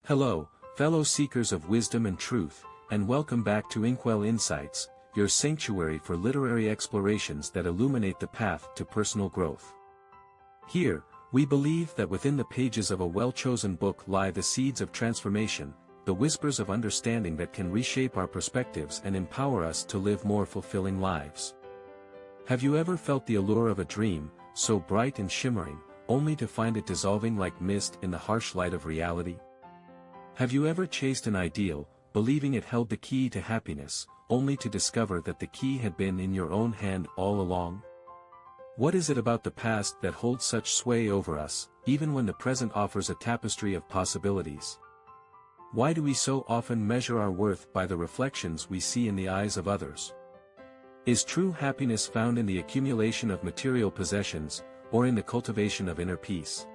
Hello, fellow seekers of wisdom and truth, and welcome back to Inkwell Insights, your sanctuary for literary explorations that illuminate the path to personal growth. Here, we believe that within the pages of a well-chosen book lie the seeds of transformation, the whispers of understanding that can reshape our perspectives and empower us to live more fulfilling lives. Have you ever felt the allure of a dream, so bright and shimmering, only to find it dissolving like mist in the harsh light of reality? Have you ever chased an ideal, believing it held the key to happiness, only to discover that the key had been in your own hand all along? What is it about the past that holds such sway over us, even when the present offers a tapestry of possibilities? Why do we so often measure our worth by the reflections we see in the eyes of others? Is true happiness found in the accumulation of material possessions, or in the cultivation of inner peace?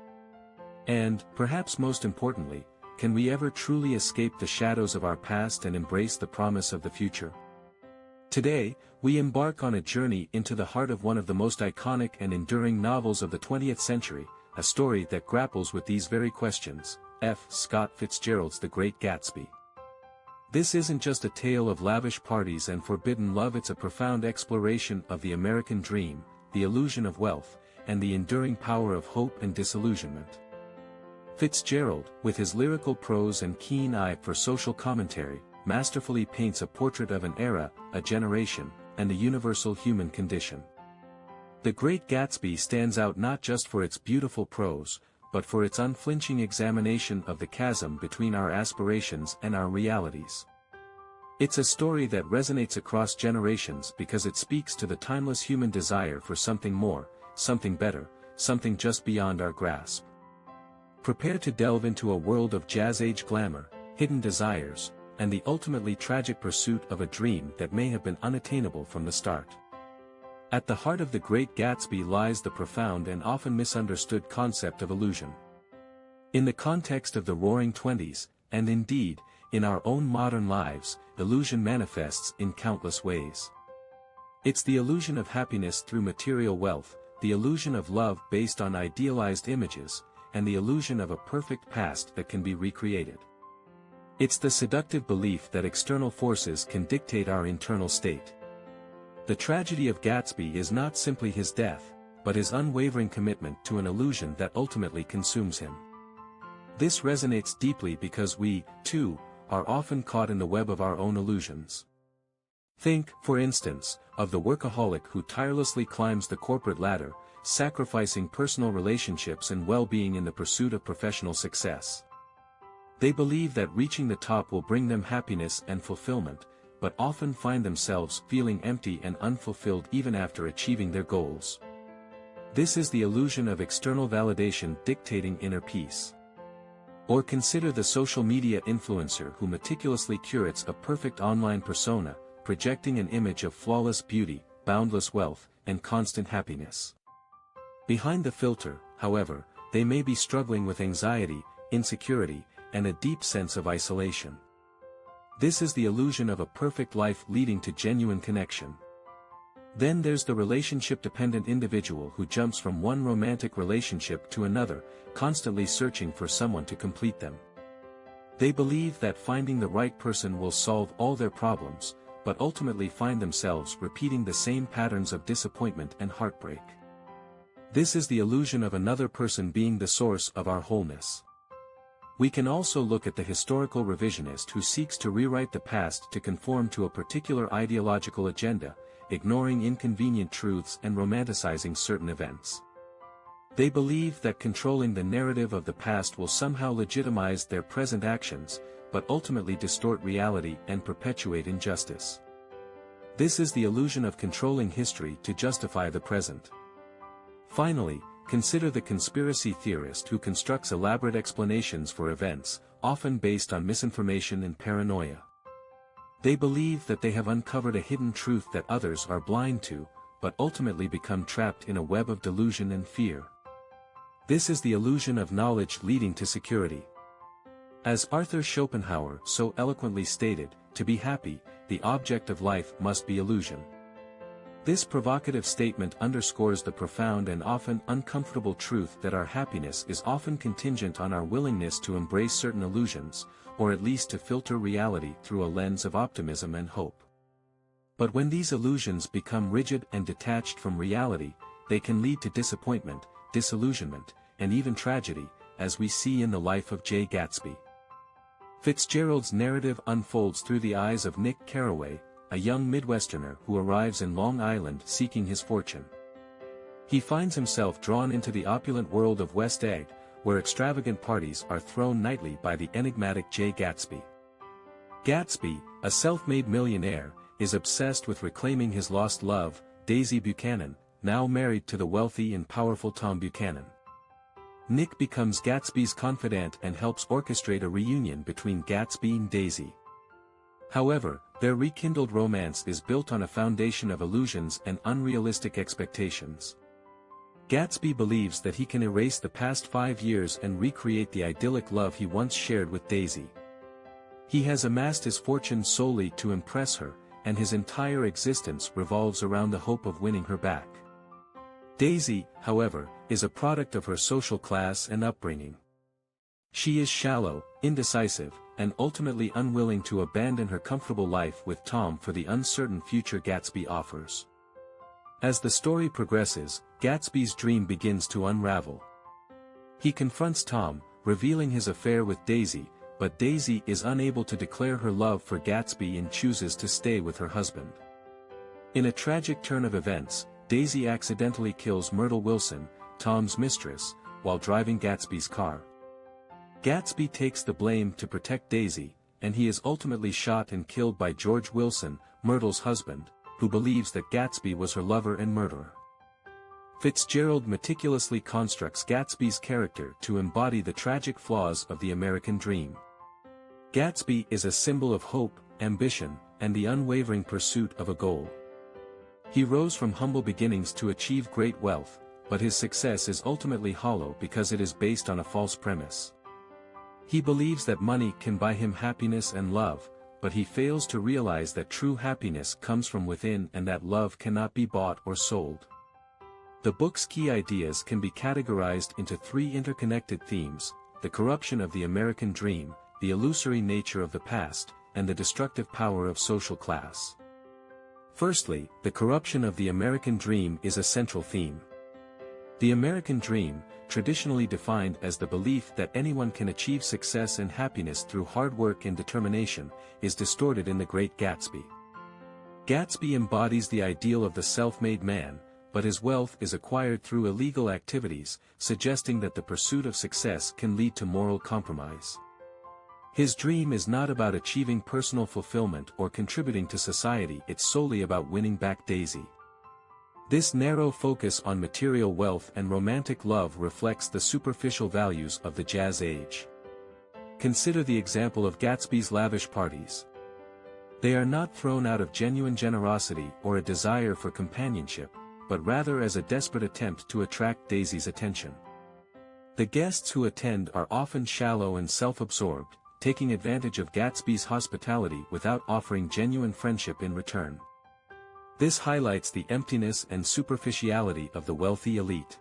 And, perhaps most importantly, can we ever truly escape the shadows of our past and embrace the promise of the future? Today, we embark on a journey into the heart of one of the most iconic and enduring novels of the 20th century, a story that grapples with these very questions, F. Scott Fitzgerald's The Great Gatsby. This isn't just a tale of lavish parties and forbidden love, it's a profound exploration of the American dream, the illusion of wealth, and the enduring power of hope and disillusionment. Fitzgerald, with his lyrical prose and keen eye for social commentary, masterfully paints a portrait of an era, a generation, and the universal human condition. The Great Gatsby stands out not just for its beautiful prose, but for its unflinching examination of the chasm between our aspirations and our realities. It's a story that resonates across generations because it speaks to the timeless human desire for something more, something better, something just beyond our grasp. Prepare to delve into a world of jazz-age glamour, hidden desires, and the ultimately tragic pursuit of a dream that may have been unattainable from the start. At the heart of The Great Gatsby lies the profound and often misunderstood concept of illusion. In the context of the Roaring Twenties, and indeed, in our own modern lives, illusion manifests in countless ways. It's the illusion of happiness through material wealth, the illusion of love based on idealized images, and the illusion of a perfect past that can be recreated. It's the seductive belief that external forces can dictate our internal state. The tragedy of Gatsby is not simply his death, but his unwavering commitment to an illusion that ultimately consumes him. This resonates deeply because we, too, are often caught in the web of our own illusions. Think, for instance, of the workaholic who tirelessly climbs the corporate ladder, sacrificing personal relationships and well-being in the pursuit of professional success. They believe that reaching the top will bring them happiness and fulfillment, but often find themselves feeling empty and unfulfilled even after achieving their goals. This is the illusion of external validation dictating inner peace. Or consider the social media influencer who meticulously curates a perfect online persona, projecting an image of flawless beauty, boundless wealth, and constant happiness. Behind the filter, however, they may be struggling with anxiety, insecurity, and a deep sense of isolation. This is the illusion of a perfect life leading to genuine connection. Then there's the relationship-dependent individual who jumps from one romantic relationship to another, constantly searching for someone to complete them. They believe that finding the right person will solve all their problems, but ultimately find themselves repeating the same patterns of disappointment and heartbreak. This is the illusion of another person being the source of our wholeness. We can also look at the historical revisionist who seeks to rewrite the past to conform to a particular ideological agenda, ignoring inconvenient truths and romanticizing certain events. They believe that controlling the narrative of the past will somehow legitimize their present actions, but ultimately distort reality and perpetuate injustice. This is the illusion of controlling history to justify the present. Finally, consider the conspiracy theorist who constructs elaborate explanations for events, often based on misinformation and paranoia. They believe that they have uncovered a hidden truth that others are blind to, but ultimately become trapped in a web of delusion and fear. This is the illusion of knowledge leading to security. As Arthur Schopenhauer so eloquently stated, to be happy, the object of life must be illusion. This provocative statement underscores the profound and often uncomfortable truth that our happiness is often contingent on our willingness to embrace certain illusions, or at least to filter reality through a lens of optimism and hope. But when these illusions become rigid and detached from reality, they can lead to disappointment, disillusionment, and even tragedy, as we see in the life of Jay Gatsby. Fitzgerald's narrative unfolds through the eyes of Nick Carraway, a young Midwesterner who arrives in Long Island seeking his fortune. He finds himself drawn into the opulent world of West Egg, where extravagant parties are thrown nightly by the enigmatic Jay Gatsby. Gatsby, a self-made millionaire, is obsessed with reclaiming his lost love, Daisy Buchanan, now married to the wealthy and powerful Tom Buchanan. Nick becomes Gatsby's confidant and helps orchestrate a reunion between Gatsby and Daisy. However, their rekindled romance is built on a foundation of illusions and unrealistic expectations. Gatsby believes that he can erase the past 5 years and recreate the idyllic love he once shared with Daisy. He has amassed his fortune solely to impress her, and his entire existence revolves around the hope of winning her back. Daisy, however, is a product of her social class and upbringing. She is shallow, indecisive, and ultimately unwilling to abandon her comfortable life with Tom for the uncertain future Gatsby offers. As the story progresses, Gatsby's dream begins to unravel. He confronts Tom, revealing his affair with Daisy, but Daisy is unable to declare her love for Gatsby and chooses to stay with her husband. In a tragic turn of events, Daisy accidentally kills Myrtle Wilson, Tom's mistress, while driving Gatsby's car. Gatsby takes the blame to protect Daisy, and he is ultimately shot and killed by George Wilson, Myrtle's husband, who believes that Gatsby was her lover and murderer. Fitzgerald meticulously constructs Gatsby's character to embody the tragic flaws of the American dream. Gatsby is a symbol of hope, ambition, and the unwavering pursuit of a goal. He rose from humble beginnings to achieve great wealth, but his success is ultimately hollow because it is based on a false premise. He believes that money can buy him happiness and love, but he fails to realize that true happiness comes from within and that love cannot be bought or sold. The book's key ideas can be categorized into 3 interconnected themes: the corruption of the American dream, the illusory nature of the past, and the destructive power of social class. Firstly, the corruption of the American dream is a central theme. The American dream, traditionally defined as the belief that anyone can achieve success and happiness through hard work and determination, is distorted in The Great Gatsby. Gatsby embodies the ideal of the self-made man, but his wealth is acquired through illegal activities, suggesting that the pursuit of success can lead to moral compromise. His dream is not about achieving personal fulfillment or contributing to society, it's solely about winning back Daisy. This narrow focus on material wealth and romantic love reflects the superficial values of the Jazz Age. Consider the example of Gatsby's lavish parties. They are not thrown out of genuine generosity or a desire for companionship, but rather as a desperate attempt to attract Daisy's attention. The guests who attend are often shallow and self-absorbed, taking advantage of Gatsby's hospitality without offering genuine friendship in return. This highlights the emptiness and superficiality of the wealthy elite.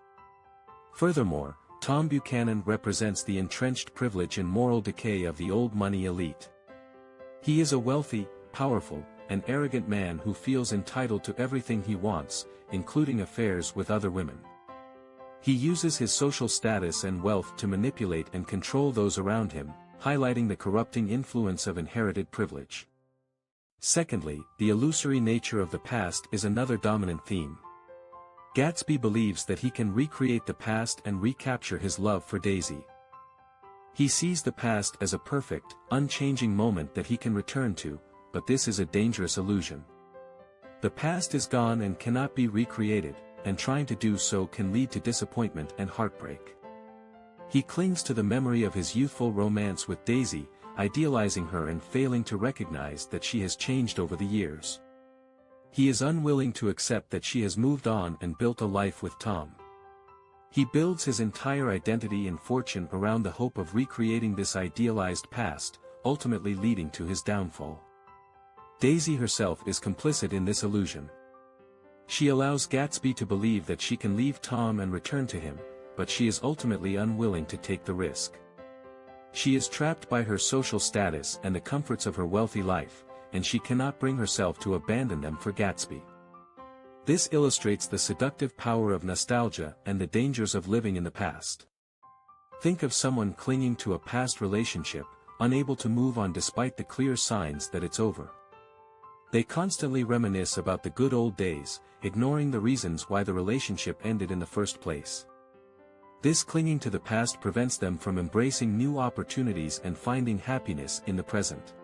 Furthermore, Tom Buchanan represents the entrenched privilege and moral decay of the old money elite. He is a wealthy, powerful, and arrogant man who feels entitled to everything he wants, including affairs with other women. He uses his social status and wealth to manipulate and control those around him, highlighting the corrupting influence of inherited privilege. Secondly, the illusory nature of the past is another dominant theme. Gatsby believes that he can recreate the past and recapture his love for Daisy. He sees the past as a perfect, unchanging moment that he can return to, but this is a dangerous illusion. The past is gone and cannot be recreated, and trying to do so can lead to disappointment and heartbreak. He clings to the memory of his youthful romance with Daisy, idealizing her and failing to recognize that she has changed over the years. He is unwilling to accept that she has moved on and built a life with Tom. He builds his entire identity and fortune around the hope of recreating this idealized past, ultimately leading to his downfall. Daisy herself is complicit in this illusion. She allows Gatsby to believe that she can leave Tom and return to him, but she is ultimately unwilling to take the risk. She is trapped by her social status and the comforts of her wealthy life, and she cannot bring herself to abandon them for Gatsby. This illustrates the seductive power of nostalgia and the dangers of living in the past. Think of someone clinging to a past relationship, unable to move on despite the clear signs that it's over. They constantly reminisce about the good old days, ignoring the reasons why the relationship ended in the first place. This clinging to the past prevents them from embracing new opportunities and finding happiness in the present.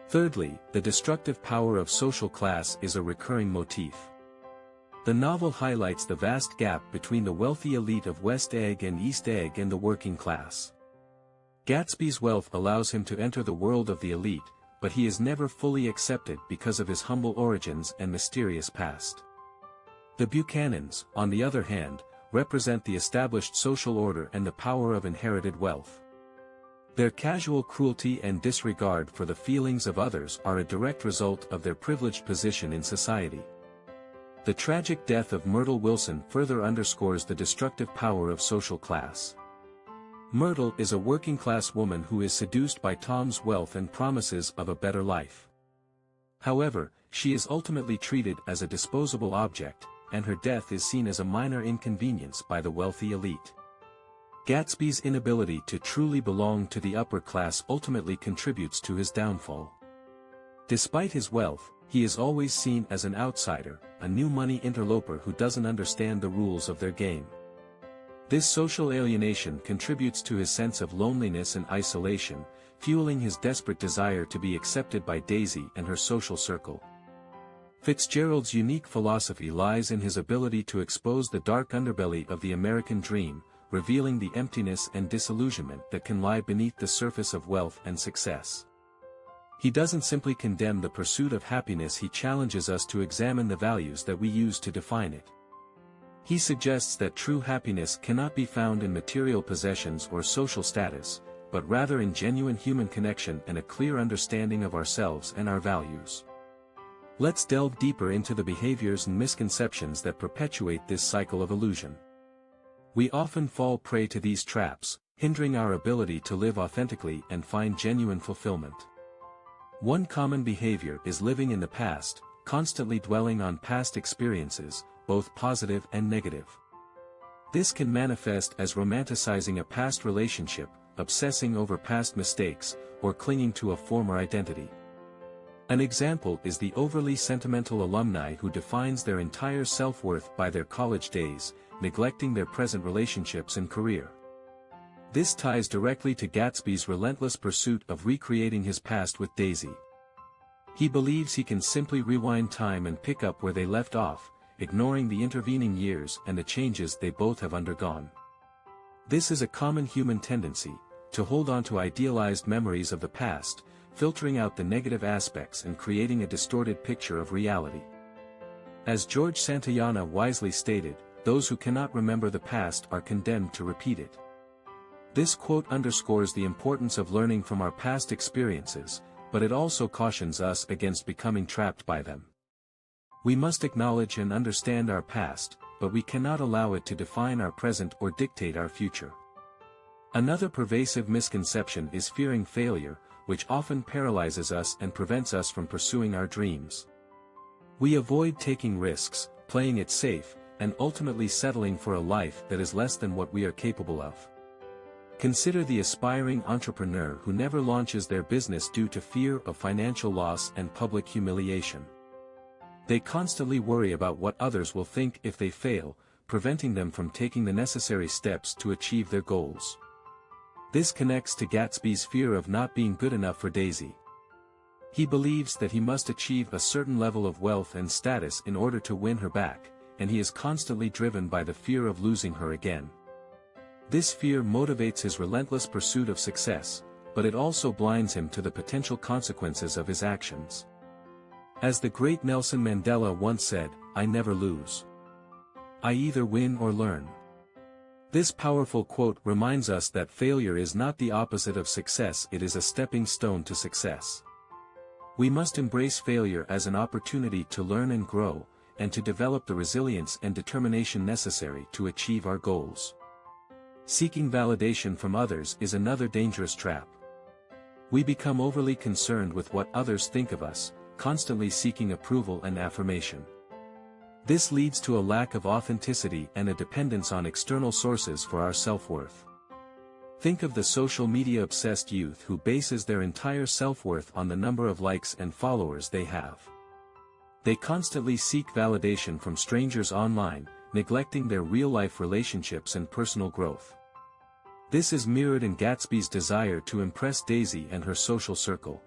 Thirdly, the destructive power of social class is a recurring motif. The novel highlights the vast gap between the wealthy elite of West Egg and East Egg and the working class. Gatsby's wealth allows him to enter the world of the elite, but he is never fully accepted because of his humble origins and mysterious past. The Buchanans, on the other hand, represent the established social order and the power of inherited wealth. Their casual cruelty and disregard for the feelings of others are a direct result of their privileged position in society. The tragic death of Myrtle Wilson further underscores the destructive power of social class. Myrtle is a working-class woman who is seduced by Tom's wealth and promises of a better life. However, she is ultimately treated as a disposable object, and her death is seen as a minor inconvenience by the wealthy elite. Gatsby's inability to truly belong to the upper class ultimately contributes to his downfall. Despite his wealth, he is always seen as an outsider, a new money interloper who doesn't understand the rules of their game. This social alienation contributes to his sense of loneliness and isolation, fueling his desperate desire to be accepted by Daisy and her social circle. Fitzgerald's unique philosophy lies in his ability to expose the dark underbelly of the American dream, revealing the emptiness and disillusionment that can lie beneath the surface of wealth and success. He doesn't simply condemn the pursuit of happiness, he challenges us to examine the values that we use to define it. He suggests that true happiness cannot be found in material possessions or social status, but rather in genuine human connection and a clear understanding of ourselves and our values. Let's delve deeper into the behaviors and misconceptions that perpetuate this cycle of illusion. We often fall prey to these traps, hindering our ability to live authentically and find genuine fulfillment. One common behavior is living in the past, constantly dwelling on past experiences, both positive and negative. This can manifest as romanticizing a past relationship, obsessing over past mistakes, or clinging to a former identity. An example is the overly sentimental alumni who defines their entire self-worth by their college days, neglecting their present relationships and career. This ties directly to Gatsby's relentless pursuit of recreating his past with Daisy. He believes he can simply rewind time and pick up where they left off, ignoring the intervening years and the changes they both have undergone. This is a common human tendency, to hold on to idealized memories of the past, filtering out the negative aspects and creating a distorted picture of reality. As George Santayana wisely stated, those who cannot remember the past are condemned to repeat it. This quote underscores the importance of learning from our past experiences, but it also cautions us against becoming trapped by them. We must acknowledge and understand our past, but we cannot allow it to define our present or dictate our future. Another pervasive misconception is fearing failure, which often paralyzes us and prevents us from pursuing our dreams. We avoid taking risks, playing it safe, and ultimately settling for a life that is less than what we are capable of. Consider the aspiring entrepreneur who never launches their business due to fear of financial loss and public humiliation. They constantly worry about what others will think if they fail, preventing them from taking the necessary steps to achieve their goals. This connects to Gatsby's fear of not being good enough for Daisy. He believes that he must achieve a certain level of wealth and status in order to win her back, and he is constantly driven by the fear of losing her again. This fear motivates his relentless pursuit of success, but it also blinds him to the potential consequences of his actions. As the great Nelson Mandela once said, "I never lose. I either win or learn." This powerful quote reminds us that failure is not the opposite of success, it is a stepping stone to success. We must embrace failure as an opportunity to learn and grow, and to develop the resilience and determination necessary to achieve our goals. Seeking validation from others is another dangerous trap. We become overly concerned with what others think of us, constantly seeking approval and affirmation. This leads to a lack of authenticity and a dependence on external sources for our self-worth. Think of the social media-obsessed youth who bases their entire self-worth on the number of likes and followers they have. They constantly seek validation from strangers online, neglecting their real-life relationships and personal growth. This is mirrored in Gatsby's desire to impress Daisy and her social circle.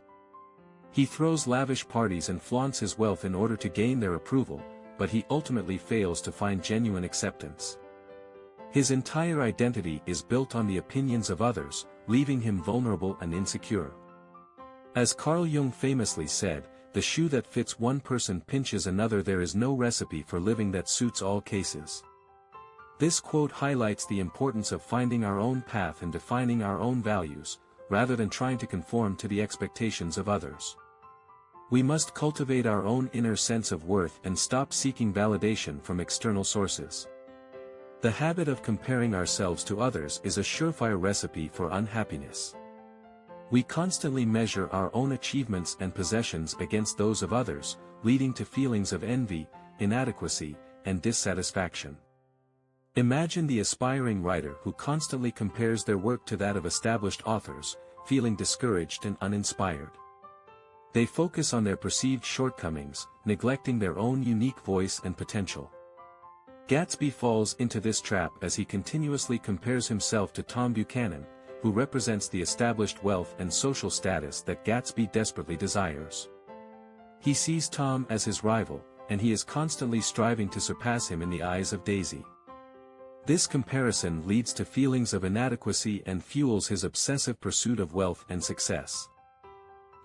He throws lavish parties and flaunts his wealth in order to gain their approval, but he ultimately fails to find genuine acceptance. His entire identity is built on the opinions of others, leaving him vulnerable and insecure. As Carl Jung famously said, "The shoe that fits one person pinches another. There is no recipe for living that suits all cases." This quote highlights the importance of finding our own path and defining our own values, rather than trying to conform to the expectations of others. We must cultivate our own inner sense of worth and stop seeking validation from external sources. The habit of comparing ourselves to others is a surefire recipe for unhappiness. We constantly measure our own achievements and possessions against those of others, leading to feelings of envy, inadequacy, and dissatisfaction. Imagine the aspiring writer who constantly compares their work to that of established authors, feeling discouraged and uninspired. They focus on their perceived shortcomings, neglecting their own unique voice and potential. Gatsby falls into this trap as he continuously compares himself to Tom Buchanan, who represents the established wealth and social status that Gatsby desperately desires. He sees Tom as his rival, and he is constantly striving to surpass him in the eyes of Daisy. This comparison leads to feelings of inadequacy and fuels his obsessive pursuit of wealth and success.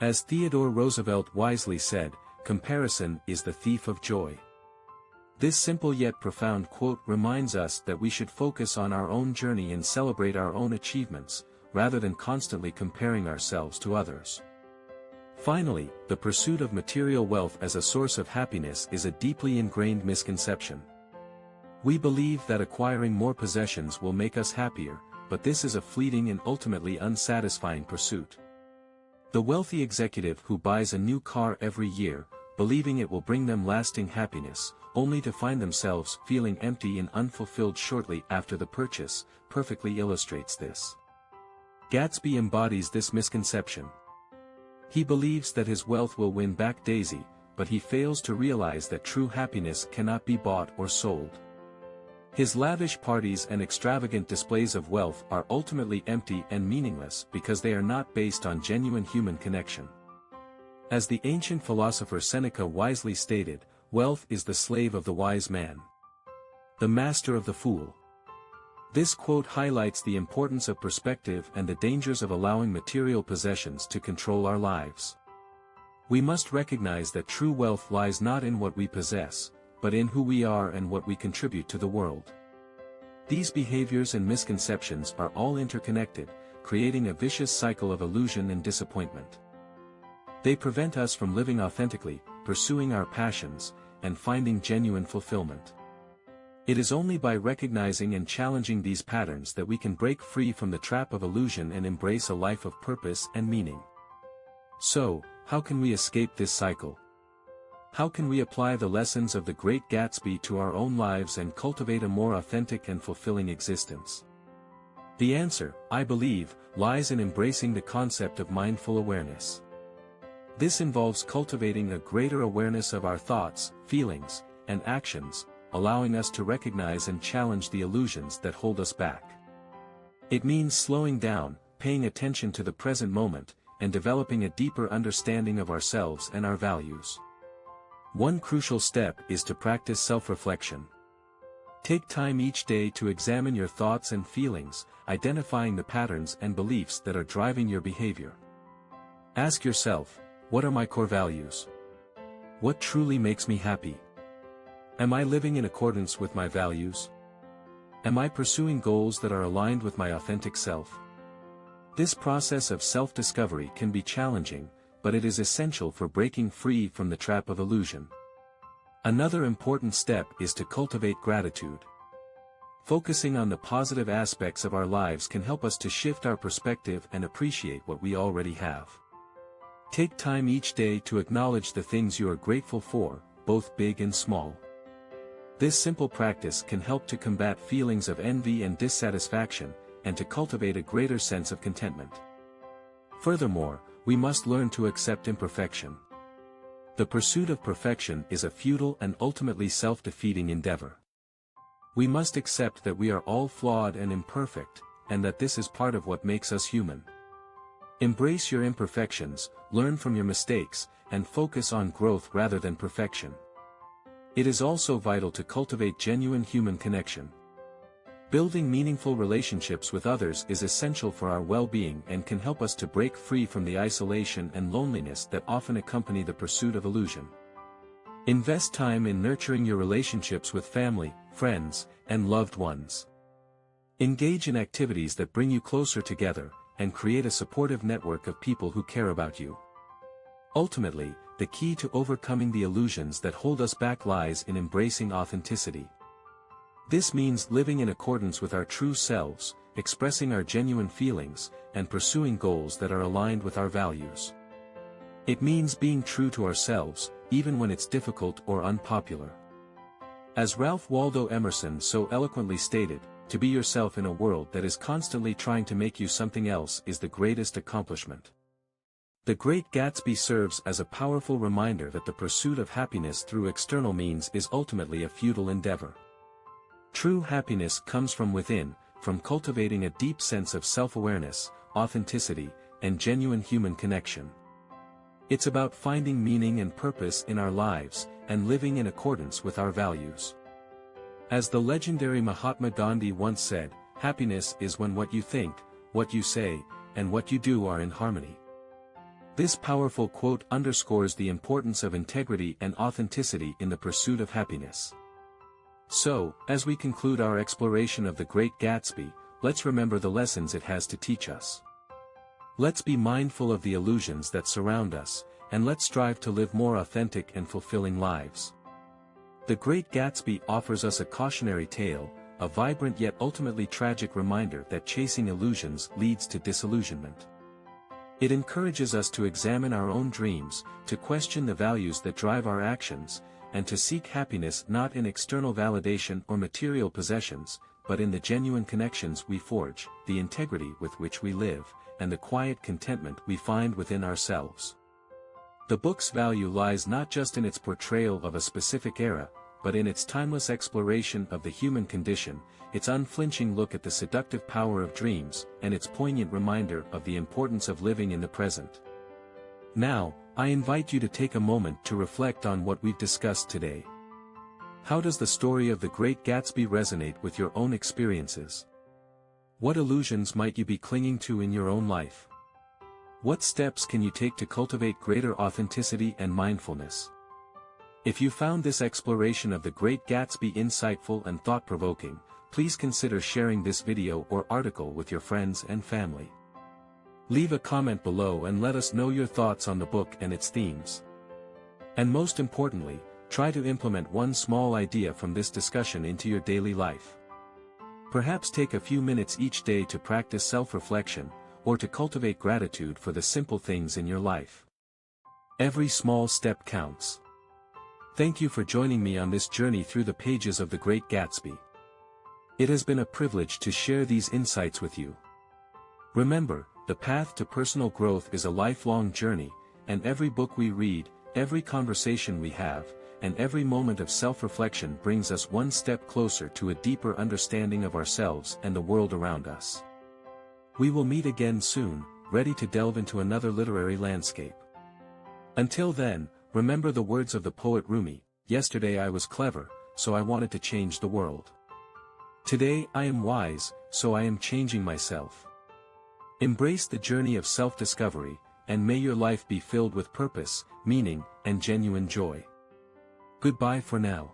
As Theodore Roosevelt wisely said, "Comparison is the thief of joy." This simple yet profound quote reminds us that we should focus on our own journey and celebrate our own achievements, rather than constantly comparing ourselves to others. Finally, the pursuit of material wealth as a source of happiness is a deeply ingrained misconception. We believe that acquiring more possessions will make us happier, but this is a fleeting and ultimately unsatisfying pursuit. The wealthy executive who buys a new car every year, believing it will bring them lasting happiness, only to find themselves feeling empty and unfulfilled shortly after the purchase, perfectly illustrates this. Gatsby embodies this misconception. He believes that his wealth will win back Daisy, but he fails to realize that true happiness cannot be bought or sold. His lavish parties and extravagant displays of wealth are ultimately empty and meaningless because they are not based on genuine human connection. As the ancient philosopher Seneca wisely stated, "Wealth is the slave of the wise man, the master of the fool." This quote highlights the importance of perspective and the dangers of allowing material possessions to control our lives. We must recognize that true wealth lies not in what we possess, but in who we are and what we contribute to the world. These behaviors and misconceptions are all interconnected, creating a vicious cycle of illusion and disappointment. They prevent us from living authentically, pursuing our passions, and finding genuine fulfillment. It is only by recognizing and challenging these patterns that we can break free from the trap of illusion and embrace a life of purpose and meaning. So, how can we escape this cycle? How can we apply the lessons of the Great Gatsby to our own lives and cultivate a more authentic and fulfilling existence? The answer, I believe, lies in embracing the concept of mindful awareness. This involves cultivating a greater awareness of our thoughts, feelings, and actions, allowing us to recognize and challenge the illusions that hold us back. It means slowing down, paying attention to the present moment, and developing a deeper understanding of ourselves and our values. One crucial step is to practice self-reflection. Take time each day to examine your thoughts and feelings, identifying the patterns and beliefs that are driving your behavior. Ask yourself, what are my core values? What truly makes me happy? Am I living in accordance with my values? Am I pursuing goals that are aligned with my authentic self? This process of self-discovery can be challenging, but it is essential for breaking free from the trap of illusion. Another important step is to cultivate gratitude. Focusing on the positive aspects of our lives can help us to shift our perspective and appreciate what we already have. Take time each day to acknowledge the things you are grateful for, both big and small. This simple practice can help to combat feelings of envy and dissatisfaction, and to cultivate a greater sense of contentment. Furthermore, we must learn to accept imperfection. The pursuit of perfection is a futile and ultimately self-defeating endeavor. We must accept that we are all flawed and imperfect, and that this is part of what makes us human. Embrace your imperfections, learn from your mistakes, and focus on growth rather than perfection. It is also vital to cultivate genuine human connection. Building meaningful relationships with others is essential for our well-being and can help us to break free from the isolation and loneliness that often accompany the pursuit of illusion. Invest time in nurturing your relationships with family, friends, and loved ones. Engage in activities that bring you closer together, and create a supportive network of people who care about you. Ultimately, the key to overcoming the illusions that hold us back lies in embracing authenticity. This means living in accordance with our true selves, expressing our genuine feelings, and pursuing goals that are aligned with our values. It means being true to ourselves, even when it's difficult or unpopular. As Ralph Waldo Emerson so eloquently stated, to be yourself in a world that is constantly trying to make you something else is the greatest accomplishment. The Great Gatsby serves as a powerful reminder that the pursuit of happiness through external means is ultimately a futile endeavor. True happiness comes from within, from cultivating a deep sense of self-awareness, authenticity, and genuine human connection. It's about finding meaning and purpose in our lives, and living in accordance with our values. As the legendary Mahatma Gandhi once said, happiness is when what you think, what you say, and what you do are in harmony. This powerful quote underscores the importance of integrity and authenticity in the pursuit of happiness. So, as we conclude our exploration of the Great Gatsby, let's remember the lessons it has to teach us. Let's be mindful of the illusions that surround us, and let's strive to live more authentic and fulfilling lives. The Great Gatsby offers us a cautionary tale, a vibrant yet ultimately tragic reminder that chasing illusions leads to disillusionment. It encourages us to examine our own dreams, to question the values that drive our actions, and to seek happiness not in external validation or material possessions, but in the genuine connections we forge, the integrity with which we live, and the quiet contentment we find within ourselves. The book's value lies not just in its portrayal of a specific era, but in its timeless exploration of the human condition, its unflinching look at the seductive power of dreams, and its poignant reminder of the importance of living in the present. Now, I invite you to take a moment to reflect on what we've discussed today. How does the story of the Great Gatsby resonate with your own experiences? What illusions might you be clinging to in your own life? What steps can you take to cultivate greater authenticity and mindfulness? If you found this exploration of the Great Gatsby insightful and thought-provoking, please consider sharing this video or article with your friends and family. Leave a comment below and let us know your thoughts on the book and its themes. And most importantly, try to implement one small idea from this discussion into your daily life. Perhaps take a few minutes each day to practice self-reflection, or to cultivate gratitude for the simple things in your life. Every small step counts. Thank you for joining me on this journey through the pages of the Great Gatsby. It has been a privilege to share these insights with you. Remember, the path to personal growth is a lifelong journey, and every book we read, every conversation we have, and every moment of self-reflection brings us one step closer to a deeper understanding of ourselves and the world around us. We will meet again soon, ready to delve into another literary landscape. Until then, remember the words of the poet Rumi, "Yesterday I was clever, so I wanted to change the world. Today I am wise, so I am changing myself." Embrace the journey of self-discovery, and may your life be filled with purpose, meaning, and genuine joy. Goodbye for now.